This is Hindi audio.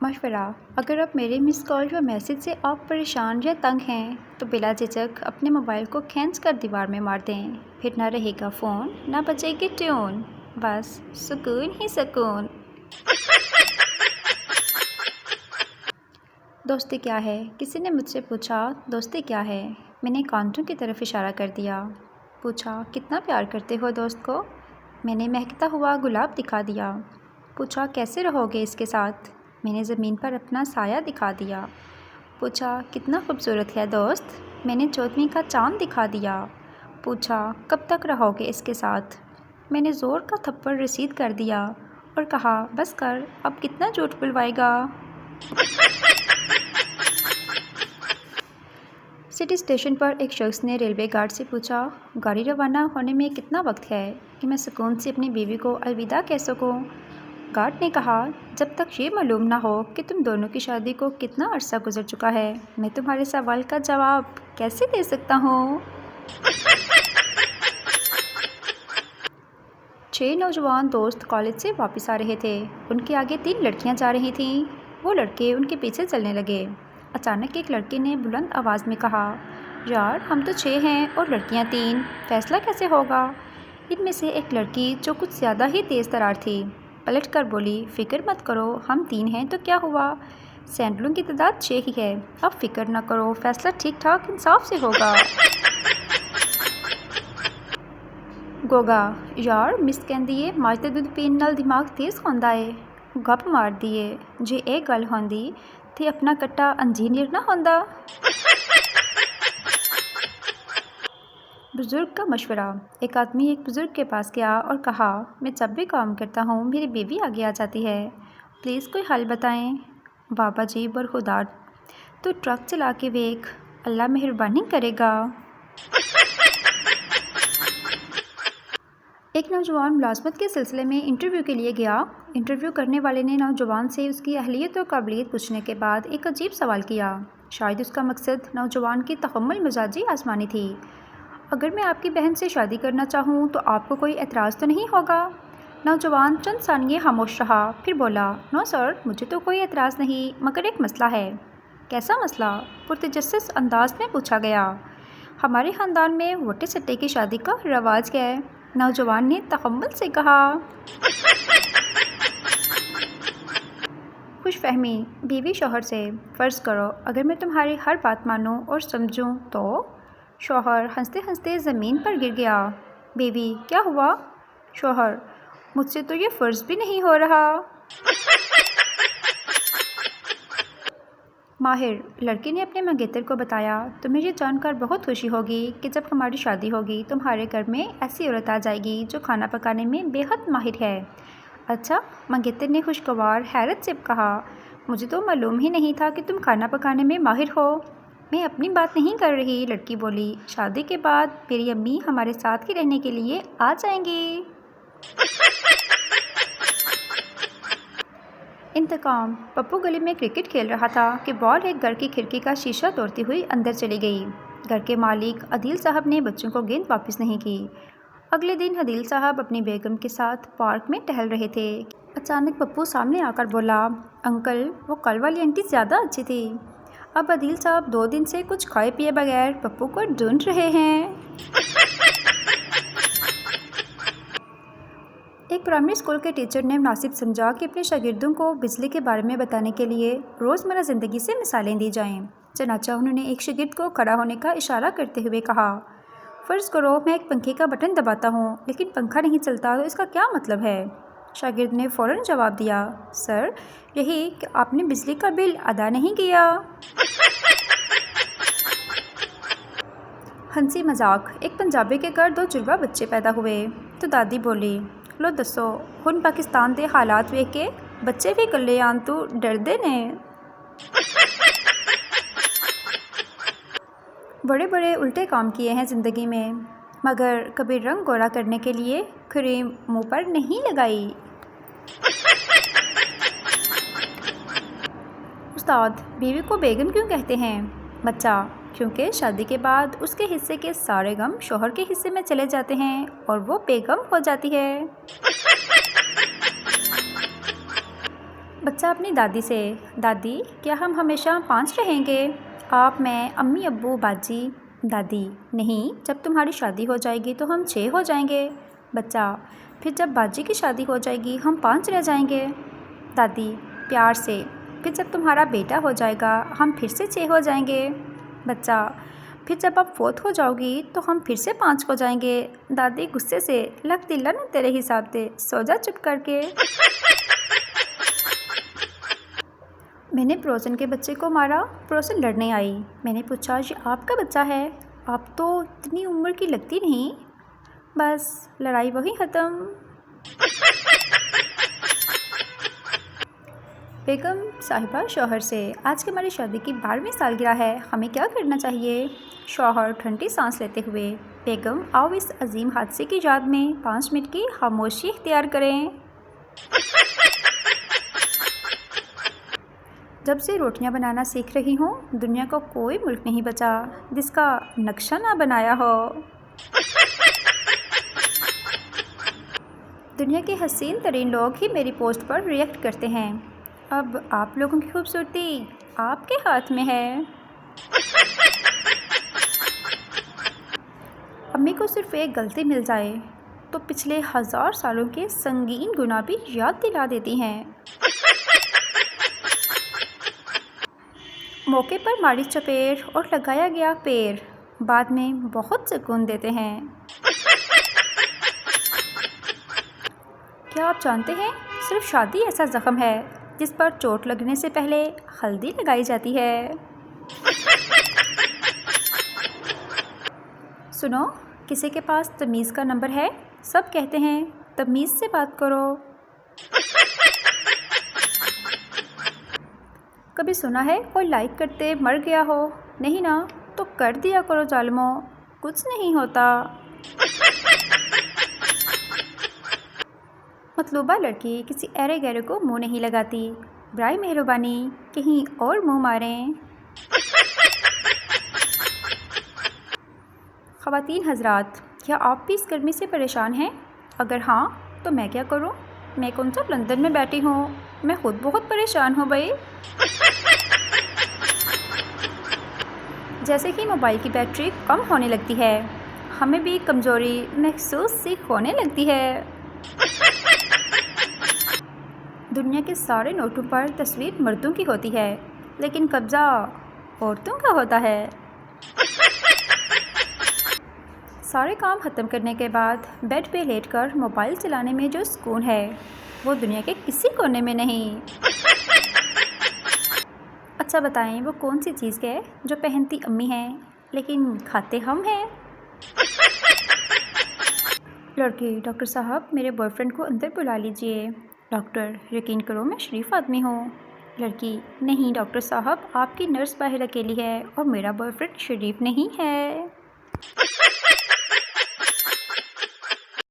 मशवरा। अगर आप मेरे मिस कॉल या मैसेज से आप परेशान या तंग हैं तो बिला झिझक अपने मोबाइल को खींच कर दीवार में मार दें। फिर ना रहेगा फ़ोन, ना बजेगी ट्यून, बस सुकून ही सुकून। दोस्ती क्या है? किसी ने मुझसे पूछा, दोस्ती क्या है? मैंने कांटों की तरफ इशारा कर दिया। पूछा, कितना प्यार करते हो दोस्त को? मैंने महकता हुआ गुलाब दिखा दिया। पूछा, कैसे रहोगे इसके साथ? मैंने ज़मीन पर अपना साया दिखा दिया। पूछा, कितना खूबसूरत है दोस्त? मैंने चौदहवीं का चांद दिखा दिया। पूछा, कब तक रहोगे इसके साथ? मैंने ज़ोर का थप्पड़ रसीद कर दिया और कहा, बस कर, अब कितना झूठ बुलवाएगा। सिटी स्टेशन पर एक शख्स ने रेलवे गार्ड से पूछा, गाड़ी रवाना होने में कितना वक्त है कि मैं सुकून से अपनी बीवी को अलविदा कह सकूं? गार्ड ने कहा, जब तक ये मालूम ना हो कि तुम दोनों की शादी को कितना अरसा गुजर चुका है, मैं तुम्हारे सवाल का जवाब कैसे दे सकता हूँ? 6 नौजवान दोस्त कॉलेज से वापस आ रहे थे। उनके आगे 3 लड़कियां जा रही थीं। वो लड़के उनके पीछे चलने लगे। अचानक एक लड़के ने बुलंद आवाज़ में कहा, यार हम तो 6 हैं और लड़कियां 3, फैसला कैसे होगा? इनमें से एक लड़की जो कुछ ज़्यादा ही तेज़ तरार थी पलट कर बोली, फ़िक्र मत करो, हम 3 हैं तो क्या हुआ? सैंडलों की तादाद 6 ही है। अब फिक्र ना करो, फैसला ठीक ठाक इंसाफ से होगा। गोगा, यार मिस कहंदी है माँ ते दूध पीन नाल दिमाग तेज़ होंदा है। गप मार दिए, जे ये गल होंदी ते अपना कट्टा इंजीनियर ना होंदा। बुज़ुर्ग का मशवरा। एक आदमी एक बुज़ुर्ग के पास गया और कहा, मैं जब भी काम करता हूँ मेरी बीवी आगे आ जाती है, प्लीज़ कोई हल बताएं। बाबा जी बरखुदार, तू ट्रक चला के वेख, अल्लाह मेहरबानी करेगा। एक नौजवान मुलाजमत के सिलसिले में इंटरव्यू के लिए गया। इंटरव्यू करने वाले ने नौजवान से उसकी अहलियत और काबिलियत पूछने के बाद एक अजीब सवाल किया। शायद उसका मकसद नौजवान की तहम्मुल मिजाजी आजमानी थी। अगर मैं आपकी बहन से शादी करना चाहूँ तो आपको कोई एतराज़ तो नहीं होगा? नौजवान चंद सानिये खामोश रहा, फिर बोला, नो सर, मुझे तो कोई एतराज़ नहीं, मगर एक मसला है। कैसा मसला? पुरतजस्सुस अंदाज में पूछा गया। हमारे ख़ानदान में वोटे सट्टे की शादी का रवाज है। नौजवान ने तहम्मुल से कहा। खुशफहमी। बीवी शौहर से, फ़र्ज़ करो अगर मैं तुम्हारी हर बात मानूं और समझूं तो? शौहर हंसते हंसते ज़मीन पर गिर गया। बीवी, क्या हुआ? शौहर, मुझसे तो ये फ़र्ज़ भी नहीं हो रहा। माहिर। लड़की ने अपने मंगेतर को बताया, तुम्हें ये जानकर बहुत खुशी होगी कि जब हमारी शादी होगी तुम्हारे घर में ऐसी औरत आ जाएगी जो खाना पकाने में बेहद माहिर है। अच्छा? मंगेतर ने खुशगवार हैरत से कहा, मुझे तो मालूम ही नहीं था कि तुम खाना पकाने में माहिर हो। मैं अपनी बात नहीं कर रही, लड़की बोली, शादी के बाद मेरी अम्मी हमारे साथ ही रहने के लिए आ जाएंगी। इंतकाम। पप्पू गली में क्रिकेट खेल रहा था कि बॉल एक घर की खिड़की का शीशा तोड़ती हुई अंदर चली गई। घर के मालिक अदील साहब ने बच्चों को गेंद वापस नहीं की। अगले दिन अदील साहब अपनी बेगम के साथ पार्क में टहल रहे थे। अचानक पप्पू सामने आकर बोला, अंकल, वो कल वाली आंटी ज़्यादा अच्छी थी। अब अदील साहब 2 दिन से कुछ खाए पिए बगैर पप्पू को ढूंढ रहे हैं। एक प्राइमरी स्कूल के टीचर ने मुनासिब समझा कि अपने शागिर्दों को बिजली के बारे में बताने के लिए रोज़मर्रा ज़िंदगी से मिसालें दी जाएं। चनाचा उन्होंने एक शागिर्द को खड़ा होने का इशारा करते हुए कहा, फ़र्ज़ करो मैं एक पंखे का बटन दबाता हूँ लेकिन पंखा नहीं चलता, तो इसका क्या मतलब है? शागिर्द ने फ़ौरन जवाब दिया, सर, यही कि आपने बिजली का बिल अदा नहीं किया। हंसी मजाक। एक पंजाबी के घर 2 जुड़वा बच्चे पैदा हुए तो दादी बोली, लो दसो हुण पाकिस्तान के हालात वेख के बच्चे भी कल्ले आन तो डरदे ने। बड़े बड़े उल्टे काम किए हैं ज़िंदगी में, मगर कभी रंग गोरा करने के लिए क्रीम मुंह पर नहीं लगाई। उस्ताद, बीवी को बेगम क्यों कहते हैं? बच्चा, क्योंकि शादी के बाद उसके हिस्से के सारे गम शौहर के हिस्से में चले जाते हैं और वो बेगम हो जाती है। बच्चा अपनी दादी से, दादी क्या हम हमेशा 5 रहेंगे? आप, मैं, अम्मी, अब्बू, बाजी। दादी, नहीं, जब तुम्हारी शादी हो जाएगी तो हम 6 हो जाएंगे। बच्चा, फिर जब बाजी की शादी हो जाएगी हम 5 रह जाएंगे। दादी प्यार से, फिर जब तुम्हारा बेटा हो जाएगा हम फिर से 6 हो जाएंगे। बच्चा, फिर जब आप 4th हो जाओगी तो हम फिर से 5 हो जाएंगे। दादी गुस्से से, लग दिल्ला ना तेरे हिसाब से, सो जा चुप करके। मैंने पड़ोसन के बच्चे को मारा। पड़ोसन लड़ने आई। मैंने पूछा, ये आपका बच्चा है? आप तो इतनी उम्र की लगती नहीं। बस लड़ाई वही ख़त्म। बेगम साहिबा शौहर से, आज की हमारी शादी की 12वीं सालगिरह है, हमें क्या करना चाहिए? शौहर ठंडी सांस लेते हुए, बेगम आओ इस अजीम हादसे की याद में 5 मिनट की खामोशी इख्तियार करें। जब से रोटियां बनाना सीख रही हूँ दुनिया का कोई मुल्क नहीं बचा जिसका नक्शा ना बनाया हो। दुनिया के हसीन तरीन लोग ही मेरी पोस्ट पर रिएक्ट करते हैं। अब आप लोगों की खूबसूरती आपके हाथ में है। अम्मी को सिर्फ एक गलती मिल जाए तो पिछले 1000 सालों के संगीन गुनाह भी याद दिला देती हैं। मौके पर मारी चपेट और लगाया गया पैर बाद में बहुत सुकून देते हैं। क्या आप जानते हैं, सिर्फ शादी ऐसा ज़ख्म है जिस पर चोट लगने से पहले हल्दी लगाई जाती है। सुनो, किसी के पास तमीज़ का नंबर है? सब कहते हैं तमीज़ से बात करो। कभी सुना है कोई लाइक करते मर गया हो? नहीं ना, तो कर दिया करो जालिमो, कुछ नहीं होता। मतलूबा लड़की किसी ऐरे गैरे को मुंह नहीं लगाती। बराए मेहरबानी कहीं और मुंह मारें। ख़वातीन हज़रात, क्या आप भी इस गर्मी से परेशान हैं? अगर हाँ तो मैं क्या करूं? मैं कौन सा लंदन में बैठी हूँ, मैं ख़ुद बहुत परेशान हूँ भाई। जैसे ही मोबाइल की बैटरी कम होने लगती है हमें भी कमज़ोरी महसूस सी होने लगती है। दुनिया के सारे नोटों पर तस्वीर मर्दों की होती है लेकिन कब्ज़ा औरतों का होता है। सारे काम ख़त्म करने के बाद बेड पे लेटकर मोबाइल चलाने में जो सुकून है वो दुनिया के किसी कोने में नहीं। अच्छा बताएं, वो कौन सी चीज़ है जो पहनती अम्मी हैं लेकिन खाते हम हैं? लड़की, डॉक्टर साहब मेरे बॉयफ्रेंड को अंदर बुला लीजिए। डॉक्टर, यकीन करो मैं शरीफ आदमी हूँ। लड़की, नहीं डॉक्टर साहब, आपकी नर्स बाहर अकेली है और मेरा बॉयफ्रेंड शरीफ नहीं है।